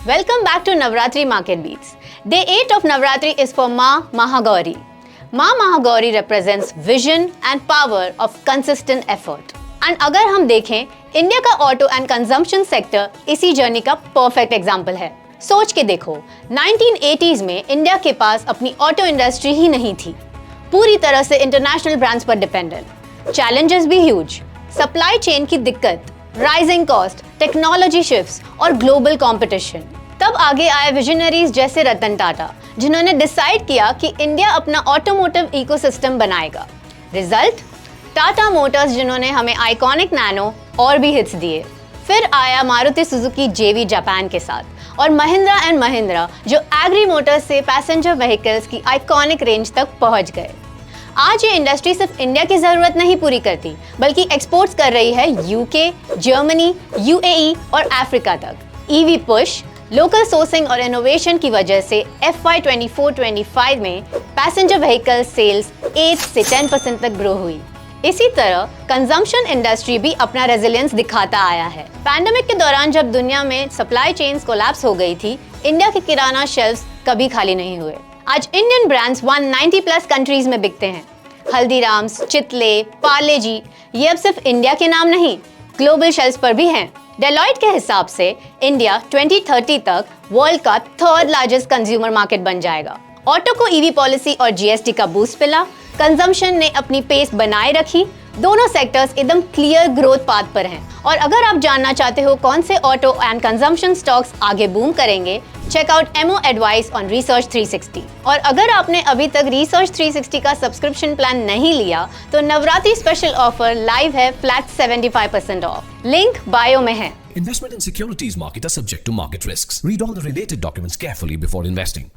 Welcome back to Navratri Market Beats. Day 8 of Navratri is for Ma Mahagauri. Ma Mahagauri represents vision and power of consistent effort. And अगर हम देखें, India का auto and consumption sector इसी journey का perfect example है। सोच के देखो, 1980s में इंडिया के पास अपनी ऑटो इंडस्ट्री ही नहीं थी, पूरी तरह से इंटरनेशनल ब्रांड्स पर डिपेंडेंट। चैलेंजेस भी ह्यूज, सप्लाई चेन की दिक्कत, राइजिंग कॉस्ट, टेक्नोलॉजी शिफ्ट्स और ग्लोबल कंपटीशन। तब आगे आए विजनरीज जैसे रतन टाटा, जिन्होंने डिसाइड किया कि इंडिया अपना ऑटोमोटिव इकोसिस्टम बनाएगा। रिजल्ट, टाटा मोटर्स, जिन्होंने हमें आइकॉनिक नैनो और भी हिट्स दिए। फिर आया मारुति सुजुकी जेवी जापान के साथ, और महिंद्रा एंड महिंद्रा, जो एग्री मोटर्स से पैसेंजर व्हीकल्स की आइकॉनिक रेंज तक पहुंच गए। आज ये इंडस्ट्री सिर्फ इंडिया की जरूरत नहीं पूरी करती, बल्कि एक्सपोर्ट्स कर रही है यूके, जर्मनी, यूएई और अफ्रीका तक। ईवी पुश, लोकल सोर्सिंग और इनोवेशन की वजह से FY 24-25 में पैसेंजर व्हीकल सेल्स 8 से 10% तक ग्रो हुई। इसी तरह कंजम्पशन इंडस्ट्री भी अपना रेजिलियंस दिखाता आया है। पैंडेमिक के दौरान जब दुनिया में सप्लाई चेन्स कोलैप्स हो गई थी, इंडिया के किराना शेल्फ्स कभी खाली नहीं हुए। आज इंडियन ब्रांड्स 190 प्लस कंट्रीज में बिकते हैं। हल्दीराम्स, चितले, पार्ले जी, ये अब सिर्फ इंडिया के नाम नहीं, ग्लोबल शेल्फ्स पर भी हैं। डेलॉइट के हिसाब से इंडिया 2030 तक वर्ल्ड का थर्ड लार्जेस्ट कंज्यूमर मार्केट बन जाएगा। ऑटो को ईवी पॉलिसी और जीएसटी का बूस्ट मिला, कंजम्पशन ने अपनी पेस बनाए रखी, दोनों सेक्टर्स एकदम क्लियर ग्रोथ पाथ पर हैं। और अगर आप जानना चाहते हो कौन से ऑटो एंड कंजम्पशन स्टॉक्स आगे बूम करेंगे, check out MO advice on research 360। और अगर आपने अभी तक रिसर्च 360 का सब्सक्रिप्शन प्लान नहीं लिया, तो नवरात्रि स्पेशल ऑफर लाइव है, फ्लैट 75% ऑफ। लिंक बायो में है। Investment in securities market are subject to market risks. Read all the related documents carefully before investing.